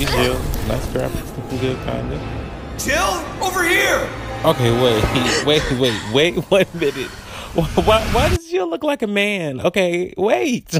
Hey, Jill. Nice graphics. Looking good, kinda. Jill, over here! Okay, wait 1 minute. Why does Jill look like a man? Okay, wait.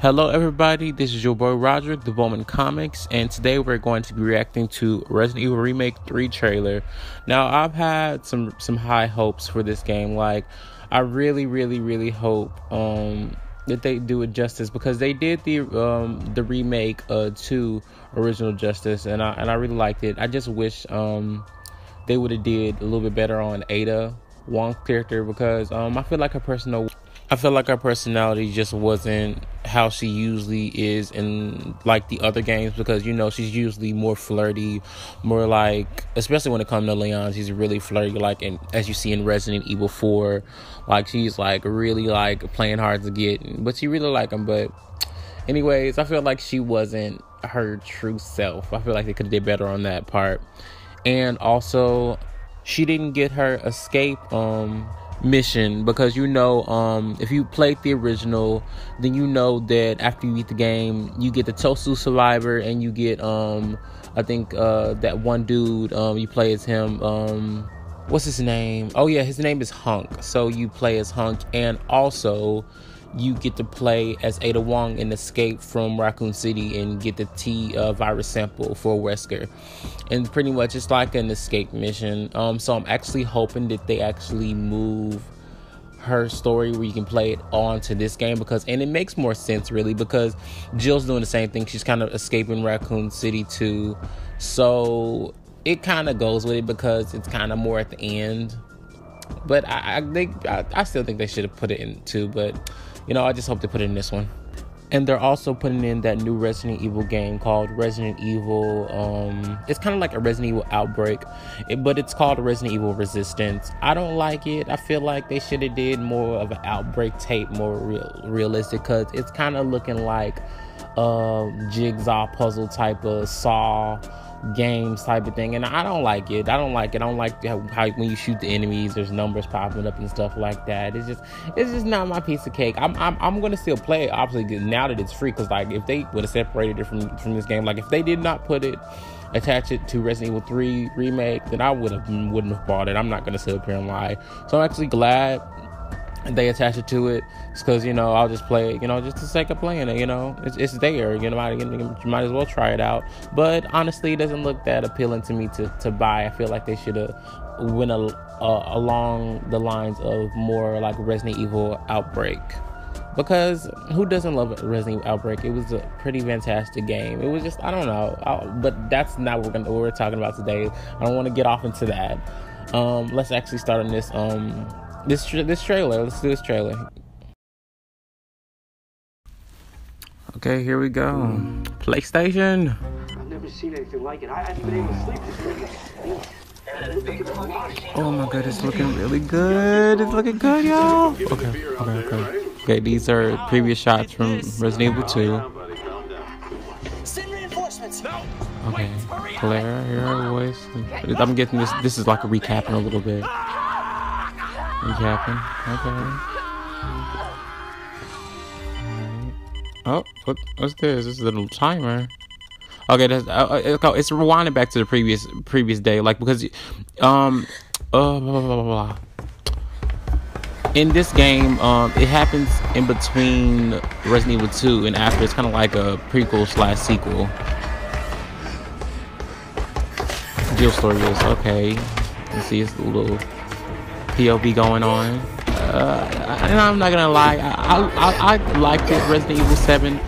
Hello, everybody. This is your boy Roderick, the Bowman Comics, and today we're going to be reacting to Resident Evil Remake 3 trailer. Now, I've had some high hopes for this game. Like, I really hope that they do it justice, because they did the remake to Original Justice, and I really liked it. I just wish they would have did a little bit better on Ada Wong's character, because I feel like her personality just wasn't how she usually is in like the other games, because she's usually more flirty, more like, especially when it comes to Leon, she's really flirty, like, and as you see in Resident Evil 4, like she's like really like playing hard to get, but she really like him. But anyways, I feel like she wasn't her true self. I feel like they could have did better on that part. And also, she didn't get her escape mission, because if you played the original, then you know that after you beat the game, you get the Tosu survivor, and you get I think that one dude, you play as him, what's his name? Oh yeah, his name is Hunk. So you play as Hunk, and also you get to play as Ada Wong and escape from Raccoon City and get the T virus sample for Wesker. And pretty much it's like an escape mission. So I'm actually hoping that they actually move her story where you can play it on to this game, and it makes more sense really, because Jill's doing the same thing. She's kind of escaping Raccoon City too. So it kind of goes with it, because it's kind of more at the end. But I still think they should have put it in too, but I just hope they put it in this one. And they're also putting in that new Resident Evil game called Resident Evil, it's kind of like a Resident Evil Outbreak, but it's called Resident Evil Resistance. I don't like it. I feel like they should have did more of an Outbreak tape, more realistic, because it's kind of looking like jigsaw puzzle type of Saw games type of thing, and I don't like it. I don't like how when you shoot the enemies, there's numbers popping up and stuff like that. It's just not my piece of cake. I'm gonna still play it, obviously, now that it's free, because like if they would have separated it from this game, like if they did not attach it to Resident Evil 3 remake, then I wouldn't have bought it. I'm not gonna sit up here and lie. So I'm actually glad they attach it to it, because I'll just play it, just for the sake of playing it. It's there, you might as well try it out. But honestly, it doesn't look that appealing to me to buy. I feel like they should have went along the lines of more like Resident Evil Outbreak, because who doesn't love Resident Evil Outbreak? It was a pretty fantastic game. It was just, I don't know, but that's not what we're talking about today. I don't want to get off into that. Let's actually start on this trailer. Let's do this trailer. Okay, here we go. PlayStation. I've never seen anything like it. I haven't been able to sleep. Oh my god, it's looking really good. It's looking good, y'all. Okay, these are previous shots from Resident Evil 2. Send reinforcements! Okay, Claire, hear her voice. I'm getting this is like a recapping a little bit. Recapping. Okay. Alright. Oh, what's this? This is a little timer. Okay, that's it's rewinding back to the previous day, like, because blah, blah, blah, blah, blah. In this game, it happens in between Resident Evil 2 and after. It's kind of like a prequel / sequel. Jill story is okay. You see, it's a little POV going on, and I'm not gonna lie, I liked it, Resident Evil 7.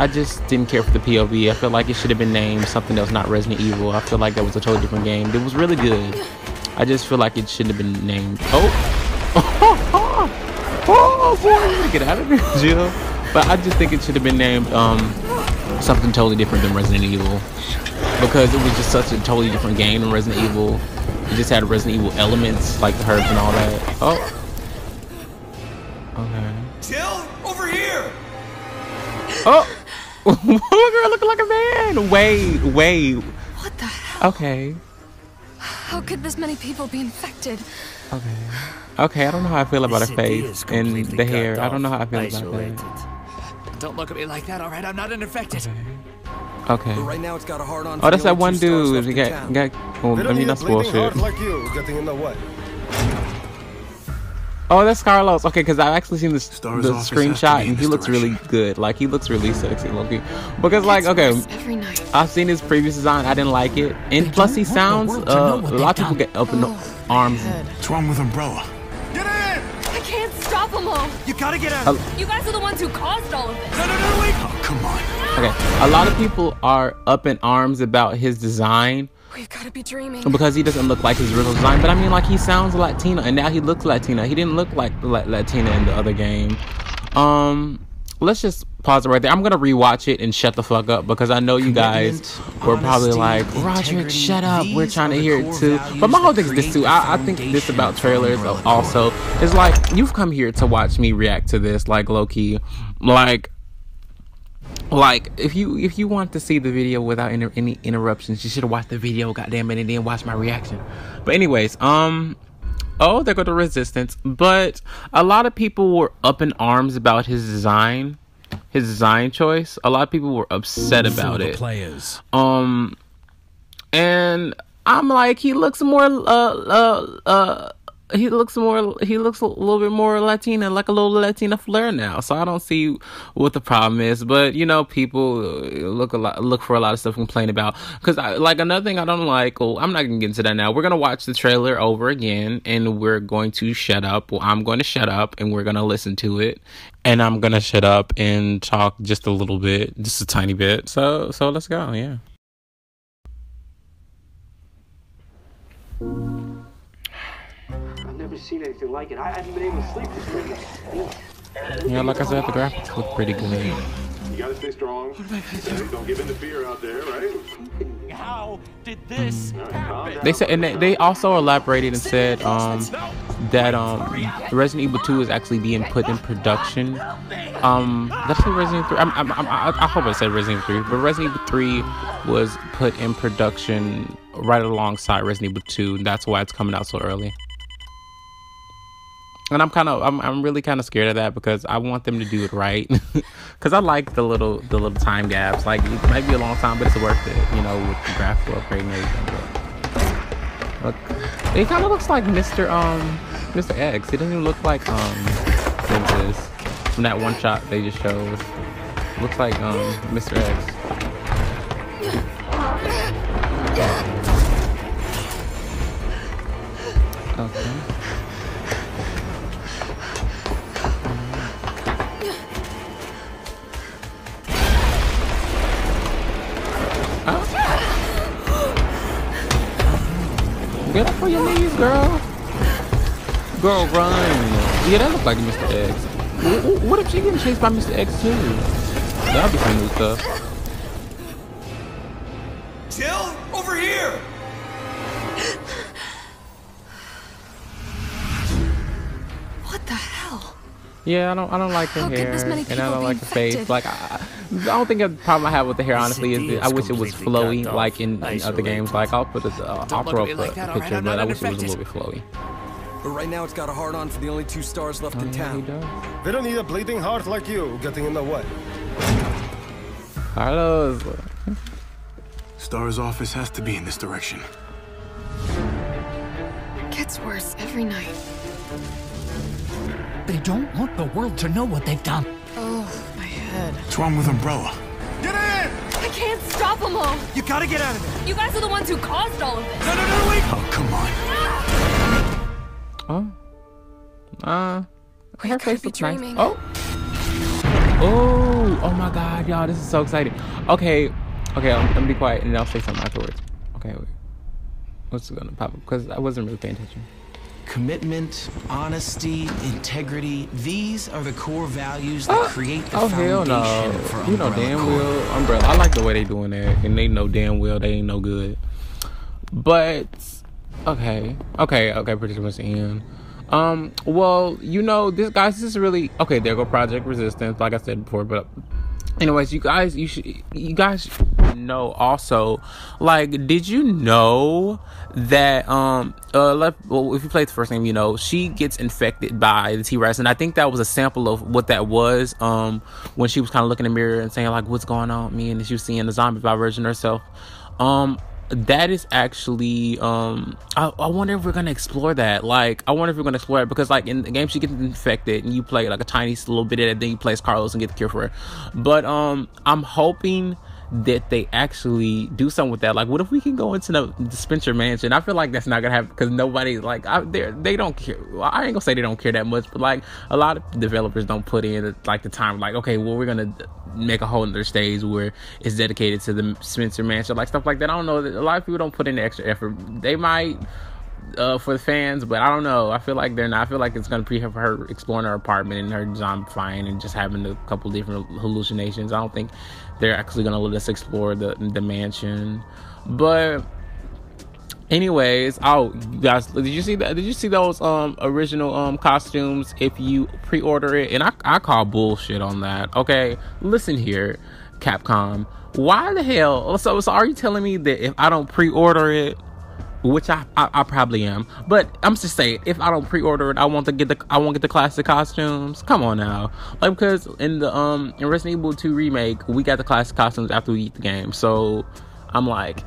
I just didn't care for the POV. I feel like it should have been named something else, not Resident Evil. I feel like that was a totally different game. It was really good. I just feel like it shouldn't have been named. Oh boy, get out of here, Jill. But I just think it should have been named something totally different than Resident Evil, because it was just such a totally different game than Resident Evil. It just had Resident Evil elements like the herbs and all that. Oh, okay. Jill, over here! Oh, girl looking like a man. Wait. What the hell? Okay. How could this many people be infected? Okay, I don't know how I feel about her face and the hair. I don't know how I feel about that. Don't look at me like that, alright? I'm not infected. Okay. But right now it's got a hard on. Oh, that's that one dude. He got well, I mean, that's bullshit. Like you getting in the way. Oh, that's Carlos. Okay, because I've actually seen the screenshot and he looks really good. Like, he looks really sexy, Loki. Because, like, okay, I've seen his previous design. I didn't like it. And plus, he sounds, a lot of people get up in the arms. What's wrong with Umbrella? Get in! I can't stop them all. You gotta get out. You guys are the ones who caused all of this. No, wait! Oh, come on. Okay, a lot of people are up in arms about his design. We've got to be dreaming. Because he doesn't look like his original design. But I mean, like, he sounds Latina, and now he looks Latina. He didn't look like Latina in the other game. Let's just pause it right there. I'm gonna rewatch it and shut the fuck up, because I know you guys were probably like, Roger, shut up. We're trying to hear it too. But my whole thing is this too. I think this about trailers also is like, you've come here to watch me react to this, like, low-key, like if you want to see the video without any interruptions, you should have watched the video, goddamn it, and then watch my reaction. But anyways, oh, there go the Resistance. But a lot of people were up in arms about his design choice. A lot of people were upset about it. And I'm like, he looks a little bit more Latina, like a little Latina flair now. So I don't see what the problem is. But, you know, people look for a lot of stuff to complain about. Because, like, another thing I don't like, well, I'm not going to get into that now. We're going to watch the trailer over again, and we're going to shut up. Well, I'm going to shut up, and we're going to listen to it. And I'm going to shut up and talk just a little bit, just a tiny bit. So let's go, yeah. I've never seen anything like it. I haven't been able to sleep this weekend. Yeah, like I said, the graphics look pretty good. You gotta stay strong. Don't give in to fear out there, right? How did this happen? They said, and they also elaborated and said that Resident Evil 2 is actually being put in production. That's what Resident Evil 3. I hope I said Resident Evil 3, but Resident Evil 3 was put in production right alongside Resident Evil 2. And that's why it's coming out so early. And I'm really kind of scared of that, because I want them to do it right. Because I like the little time gaps. Like, it might be a long time, but it's worth it, you know, with the graphical upgrade and everything. But look, it kind of looks like Mr. X. It doesn't even look like Princess from that one shot they just showed. It looks like Mr. X. Okay. Get up on your knees, girl. Girl, run. Yeah, that looks like Mr. X. What if she getting chased by Mr. X too? That'll be some new stuff. Jill, over here! What the hell? Yeah, I don't like her hair, and I don't like her face. Like, I don't think the problem I have with the hair, honestly, is that I wish it was flowy, like in other games. Like, I'll throw up a picture, but I wish it was a little bit flowy. But right now it's got a hard on for the only 2 stars left in town. They don't need a bleeding heart like you getting in the way. Carlos. Star's office has to be in this direction. Gets worse every night. They don't want the world to know what they've done. Oh, my head. What's wrong with Umbrella? Get in! I can't stop them all. You gotta get out of there. You guys are the ones who caused all of this. No, wait! Oh, come on. Her face looks nice. Oh my God, y'all, this is so exciting. Okay, I'm gonna be quiet and I'll say something afterwards. Okay, wait. What's gonna pop up? Because I wasn't really paying attention. Commitment, honesty, integrity, these are the core values that create the hell foundation no. for You know Umbrella damn Corp. well Umbrella. I like the way they doing that, and they know damn well they ain't no good. But okay, pretty much the end. Well, you know, this is really okay. There go Project Resistance, like I said before. But anyways, you guys know also, like, did you know that if you played the first game, you know she gets infected by the T-Rex, and I think that was a sample of what that was. When she was kind of looking in the mirror and saying like, "What's going on with me?" and she was seeing the zombie version of herself. That is actually I wonder if we're gonna explore that. Like, I wonder if we're gonna explore it, because like in the game she gets infected and you play like a tiny little bit of it, then you play as Carlos and get the cure for it. But I'm hoping that they actually do something with that. Like, what if we can go into the Spencer Mansion? I feel like that's not gonna happen, because nobody like they don't care. Well, I ain't gonna say they don't care that much, but like a lot of developers don't put in like the time, like, okay, well, we're gonna make a whole other stage where it's dedicated to the Spencer Mansion, like stuff like that. I don't know, a lot of people don't put in the extra effort. They might for the fans, but I don't know. I feel like they're not. I feel like it's gonna be her exploring her apartment and her zombifying and just having a couple different hallucinations. I don't think they're actually gonna let us explore the mansion. But anyways, you guys, did you see that? Did you see those original costumes if you pre-order it? And I call bullshit on that. Okay, listen here, Capcom. Why the hell? So are you telling me that if I don't pre-order it, which I probably am, but I'm just saying, if I don't pre-order it, I won't get the classic costumes? Come on now. Like, because in the in Resident Evil 2 remake, we got the classic costumes after we beat the game. So I'm like,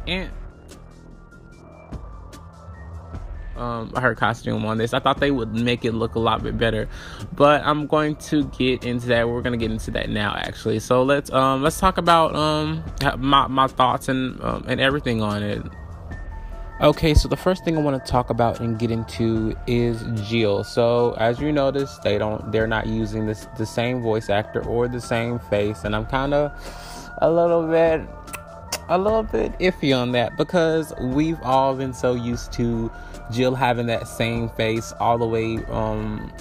her costume on this, I thought they would make it look a lot bit better, but I'm going to get into that. We're gonna get into that now, actually. So let's talk about my thoughts and everything on it. Okay, so the first thing I want to talk about and get into is Jill. So as you notice, they're not using the same voice actor or the same face, and I'm kind of a little bit iffy on that, because we've all been so used to Jill having that same face all the way from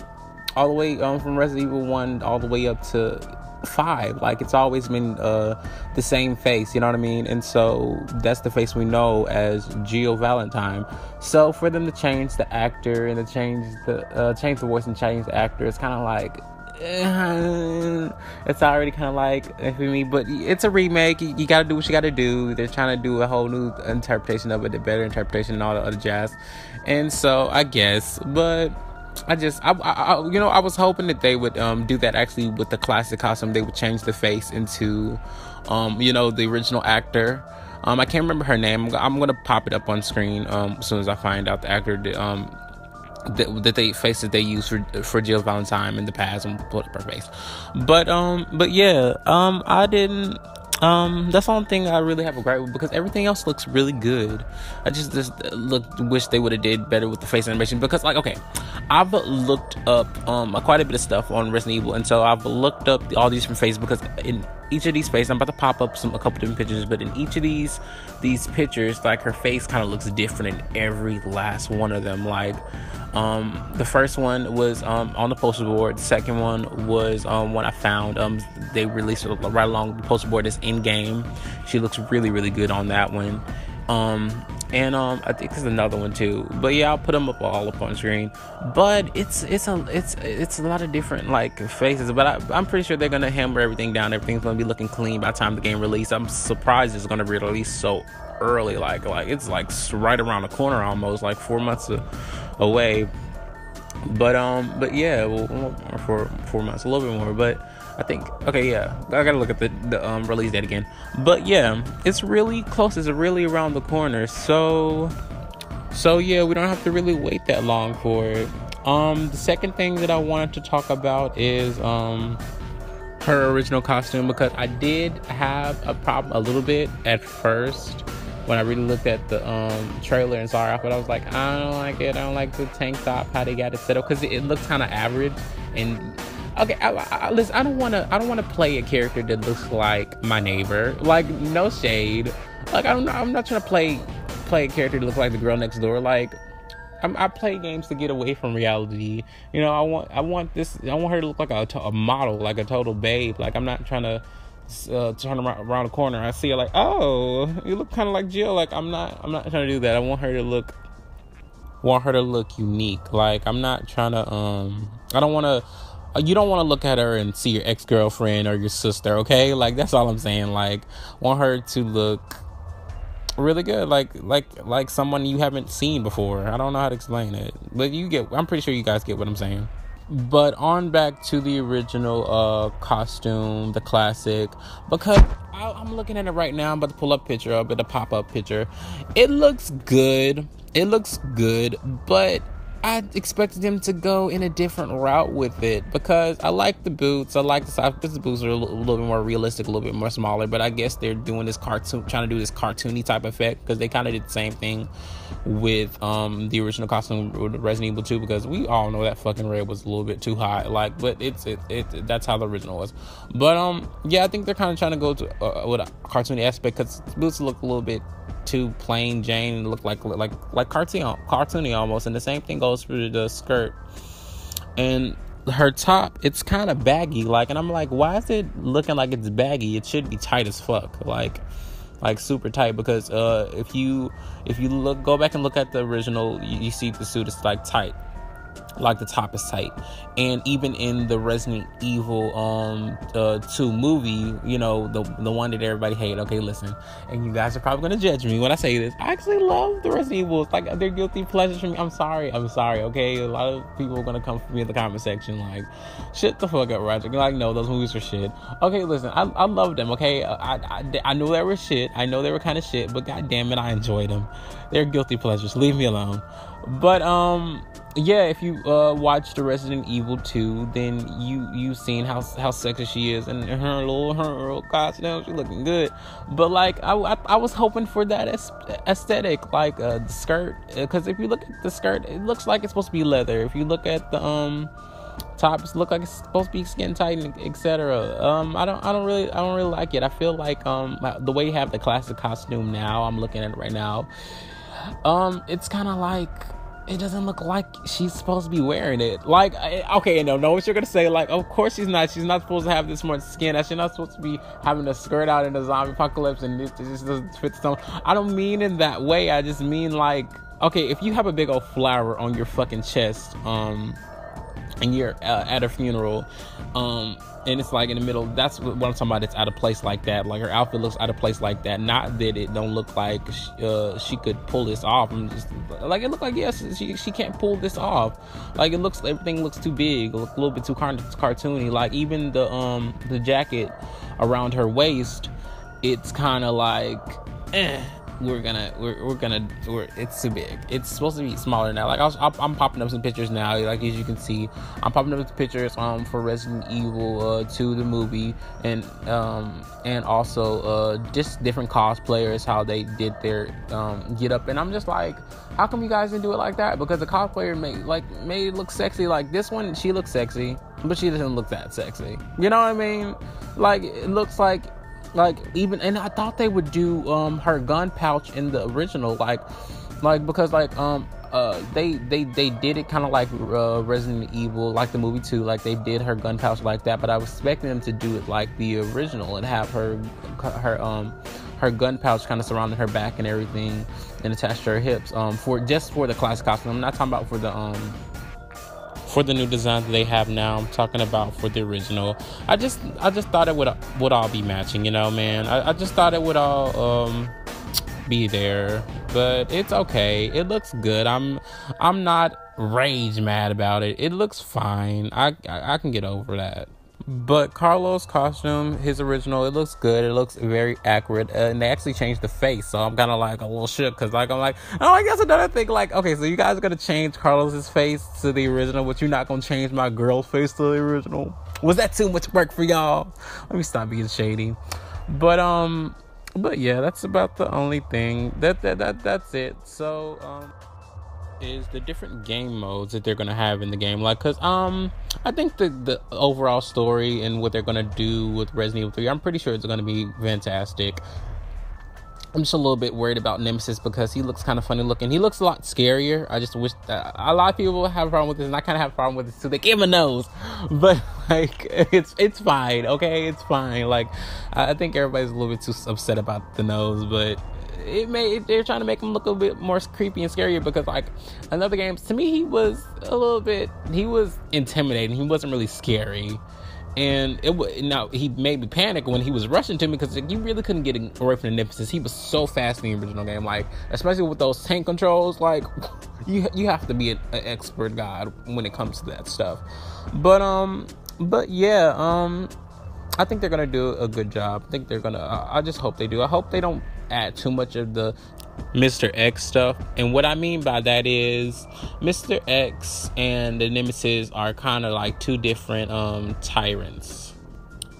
Resident Evil 1 all the way up to 5. Like, it's always been the same face, you know what I mean? And so that's the face we know as Jill Valentine. So for them to change the actor and to change the voice and change the actor, it's kind of like it's already kind of like for me. But it's a remake. You gotta do what you gotta do. They're trying to do a whole new interpretation of it, a better interpretation and all the other jazz. And so I guess, but I was hoping that they would do that actually with the classic costume. They would change the face into the original actor. I can't remember her name. I'm gonna pop it up on screen as soon as I find out the actor that they faces they used for Jill Valentine in the past, and put up her face. But yeah, I didn't. That's the only thing I really have a gripe with, because everything else looks really good. I just wish they would have did better with the face animation, because, like, okay, I've looked up quite a bit of stuff on Resident Evil, and so I've looked up all these different faces, because in each of these faces, I'm about to pop up a couple different pictures, but in each of these pictures, like, her face kind of looks different in every last one of them. Like, the first one was on the poster board. The second one was one I found. They released it right along the poster board. Is in game. She looks really, really good on that one. And I think there's another one too. But yeah, I'll put them all up on screen. But it's a lot of different like faces. But I'm pretty sure they're gonna hammer everything down. Everything's gonna be looking clean by the time the game releases. I'm surprised it's gonna be released so early. Like it's like right around the corner, almost like 4 months away. But yeah, well, for 4 months, a little bit more. But I think, okay, yeah, I gotta look at the release date again. But yeah, it's really close. It's really around the corner. So yeah, we don't have to really wait that long for it. The second thing that I wanted to talk about is her original costume, because I did have a problem a little bit at first when I really looked at the trailer and saw her outfit. I was like, I don't like it. I don't like the tank top, how they got it set up, because it looks kind of average. And okay, listen, I don't want to play a character that looks like my neighbor. Like, no shade. Like, I'm not trying to play a character that looks like the girl next door. Like, I play games to get away from reality. You know, I want her to look like a model, like a total babe. Like, I'm not trying to turn around the corner. I see her like, oh, you look kind of like Jill. Like, I'm not trying to do that. I want her to look unique. Like, I'm not trying to I don't want to. You don't want to look at her and see your ex-girlfriend or your sister, okay? Like, that's all I'm saying. Like, want her to look really good, like someone you haven't seen before. I don't know how to explain it, but I'm pretty sure you guys get what I'm saying. But on back to the original costume, the classic, because I'm looking at it right now. I'm about to pull up picture of it, a pop-up picture. It looks good, but I expected them to go in a different route with it, because I like the boots. I like the size. The boots are a little bit more realistic, a little bit more smaller, but I guess they're doing this trying to do this cartoony type effect, because they kind of did the same thing with the original costume with Resident Evil 2, because we all know that fucking red was a little bit too high. Like, but that's how the original was. But yeah, I think they're kind of trying to go to with a cartoony aspect, because the boots look a little bit too plain Jane and look like cartoony almost. And the same thing goes for the skirt and her top. It's kind of baggy, like, and I'm like, why is it looking like it's baggy? It should be tight as fuck, like super tight, because if you go back and look at the original, you see the suit is like tight, like the top is tight. And even in the Resident Evil 2 movie, you know, the one that everybody hated. Okay, listen, and you guys are probably gonna judge me when I say this, I actually love the Resident Evils. Like, they're guilty pleasures for me. I'm sorry, okay? A lot of people are gonna come for me in the comment section like, shut the fuck up, Roger. Like, no, those movies are shit. Okay, listen, I love them, okay? I know they were shit. I know they were kind of shit, but god damn it, I enjoyed them. They're guilty pleasures. Leave me alone. But yeah, if you watch the Resident Evil 2, then you've seen how sexy she is, and her little costume, she looking good. But like, I was hoping for that aesthetic, like the skirt, because if you look at the skirt, it looks like it's supposed to be leather. If you look at the top, it looks like it's supposed to be skin tight, etc. I don't really like it. I feel like the way you have the classic costume now, I'm looking at it right now, it's kind of like, it doesn't look like she's supposed to be wearing it. Like, okay, no, know what you're gonna say. Like, of course she's not supposed to have this much skin. She's not supposed to be having a skirt out in the zombie apocalypse, and it just doesn't fit the stone. I don't mean in that way. I just mean like, okay, if you have a big old flower on your fucking chest, and you're at a funeral, and it's like in the middle, that's what I'm talking about. It's out of place like that. Like, her outfit looks out of place like that. Not that it don't look like she could pull this off. And just like, it looked like, yes, she can't pull this off. Like, everything looks too big, a little bit too cartoony. Like, even the jacket around her waist, it's kind of like, it's too big. It's supposed to be smaller now. Like, I'm popping up some pictures now. Like, as you can see, I'm popping up some pictures for Resident Evil 2, the movie, and also just different cosplayers, how they did their get up. And I'm just like, how come you guys didn't do it like that? Because the cosplayer made it look sexy. Like, this one, she looks sexy, but she doesn't look that sexy. You know what I mean? Like, it looks like even, and I thought they would do her gun pouch in the original, like because they did it kind of like Resident Evil, like the movie 2, like they did her gun pouch like that. But I was expecting them to do it like the original and have her gun pouch kind of surrounding her back and everything, and attached to her hips, for the classic costume. I'm not talking about for the new design that they have now. I'm talking about for the original. I just thought it would all be matching, you know, man. I just thought it would all be there, but it's okay. It looks good. I'm not rage mad about it. It looks fine. I can get over that. But Carlos' costume, his original, it looks good. It looks very accurate, and they actually changed the face, so I'm kind of like a little shook, because like, I'm like, oh, I guess another thing, like, okay, so you guys are gonna change Carlos's face to the original, but you're not gonna change my girl's face to the original? Was that too much work for y'all? Let me stop being shady. But yeah, that's about the only thing. That's it. So is the different game modes that they're gonna have in the game. Like, cause I think the overall story and what they're gonna do with Resident Evil 3, I'm pretty sure it's gonna be fantastic. I'm just a little bit worried about Nemesis because he looks kind of funny looking. He looks a lot scarier. I just wish that a lot of people have a problem with this, and I kind of have a problem with this too. They gave him a nose, but like it's fine. Okay, it's fine. Like I think everybody's a little bit too upset about the nose, but they're trying to make him look a bit more creepy and scarier because like another game to me he was intimidating. He wasn't really scary. And now he made me panic when he was rushing to me because you really couldn't get away from the Nemesis. He was so fast in the original game, like especially with those tank controls. Like you have to be an expert god when it comes to that stuff. But yeah, I think they're gonna do a good job. I think they're gonna. I just hope they do. I hope they don't add too much of the Mr. X stuff. And what I mean by that is Mr. X and the Nemesis are kind of like two different tyrants,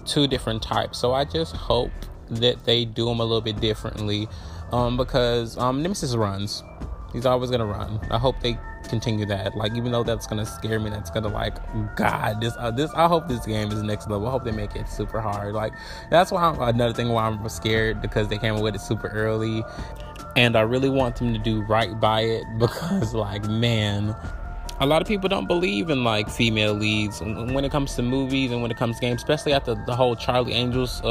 two different types. So I just hope that they do them a little bit differently, because Nemesis runs. He's always gonna run. I hope they continue that. Like, even though that's gonna scare me, that's gonna like, God, this. I hope this game is next level. I hope they make it super hard. Like, that's why another thing why I'm scared, because they came with it super early, and I really want them to do right by it because, like, man, a lot of people don't believe in like female leads when it comes to movies and when it comes to games, especially after the whole Charlie Angels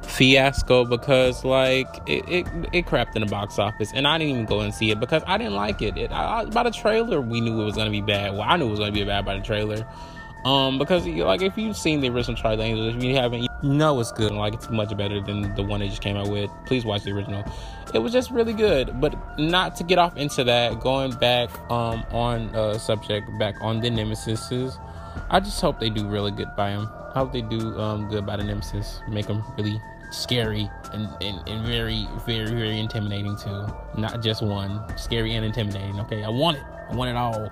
fiasco, because like it crapped in the box office, and I didn't even go and see it because I didn't like it. By the trailer we knew it was gonna be bad. Well, I knew it was gonna be bad by the trailer, because like if you've seen the original Charlie Angels, if you haven't, you know it's good. Like, it's much better than the one they just came out with. Please watch the original. It was just really good. But not to get off into that, going back on subject, back on the Nemesis, I just hope they do really good by him. I hope they do good by the Nemesis, make them really scary and very, very, very intimidating too. Not just one, scary and intimidating. Okay, I want it all.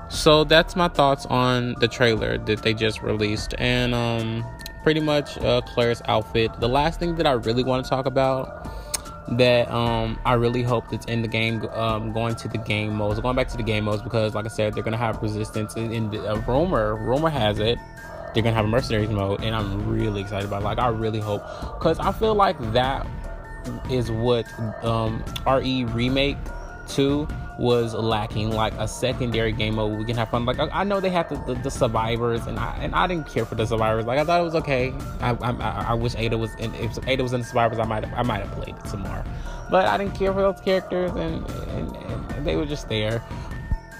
So that's my thoughts on the trailer that they just released, and pretty much Claire's outfit. The last thing that I really want to talk about, that I really hope that's in the game, going to the game modes, going back to the game modes, because like I said, they're gonna have resistance. In the rumor has it they're gonna have a mercenaries mode, and I'm really excited about it. Like, I really hope, because I feel like that is what RE Remake 2 was lacking, like a secondary game mode we can have fun. Like, I know they have the survivors, and I didn't care for the survivors. Like, I thought it was okay. I wish Ada was in. If Ada was in the survivors, I might have played it some more, but I didn't care for those characters, and they were just there.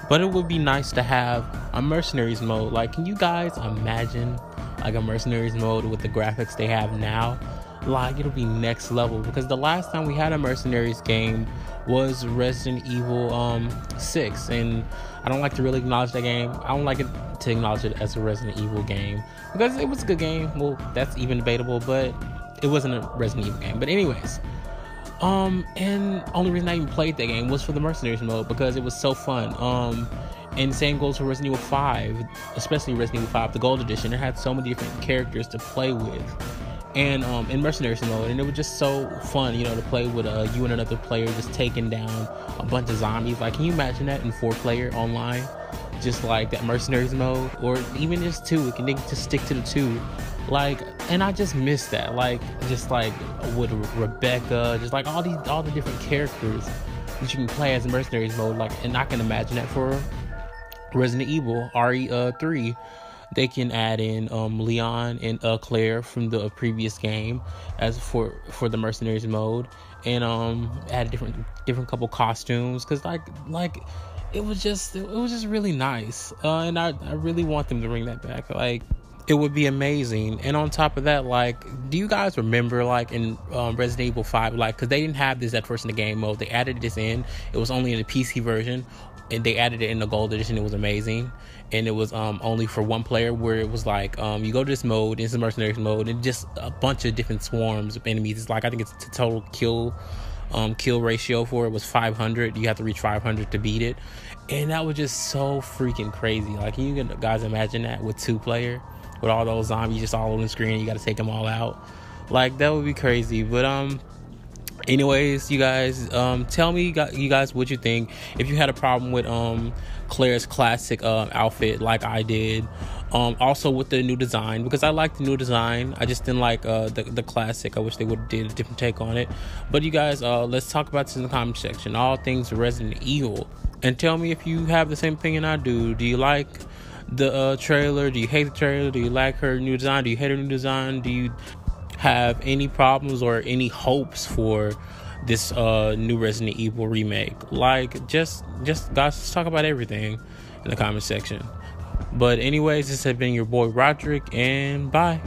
But it would be nice to have a mercenaries mode. Like, can you guys imagine like a mercenaries mode with the graphics they have now? Like, it'll be next level, because the last time we had a mercenaries game was Resident Evil 6, and I don't like to really acknowledge that game. I don't like it to acknowledge it as a Resident Evil game, because it was a good game. Well, that's even debatable, but it wasn't a Resident Evil game. But anyways, and only reason I even played that game was for the mercenaries mode, because it was so fun. And same goes for Resident Evil 5, especially Resident Evil 5, the Gold Edition. It had so many different characters to play with, and in mercenaries mode, and it was just so fun, you know, to play with you and another player just taking down a bunch of zombies. Like, can you imagine that in 4-player online, just like that mercenaries mode, or even just 2? We can just stick to the 2. Like, and I just miss that, like, just like with Rebecca, just like all the different characters that you can play as mercenaries mode. Like, and I can imagine that for Resident Evil RE3. They can add in Leon and Claire from the previous game as for the mercenaries mode, and add a different couple costumes, because like it was just really nice, and I really want them to bring that back. Like, it would be amazing. And on top of that, like, do you guys remember, like, in Resident Evil 5, like, because they didn't have this at first in the game mode, they added this in. It was only in the PC version, and they added it in the Gold Edition. It was amazing, and it was only for 1 player, where it was like, you go to this mode, this is mercenaries mode, and just a bunch of different swarms of enemies. It's like, I think it's the total kill ratio for it was 500. You have to reach 500 to beat it, and that was just so freaking crazy. Like, can you guys imagine that with 2-player, with all those zombies just all on the screen? You got to take them all out. Like, that would be crazy. But anyways, you guys, tell me, you guys, what you think. If you had a problem with Claire's classic outfit like I did, Also with the new design, because I like the new design. I just didn't like the classic. I wish they would have did a different take on it. But you guys, let's talk about this in the comment section, all things Resident Evil, and tell me if you have the same opinion I do. Do you like the trailer? Do you hate the trailer? Do you like her new design? Do you hate her new design? Do you have any problems or any hopes for this new Resident Evil remake? Like, just guys, let's talk about everything in the comment section. But anyways, this has been your boy Roderick, and bye.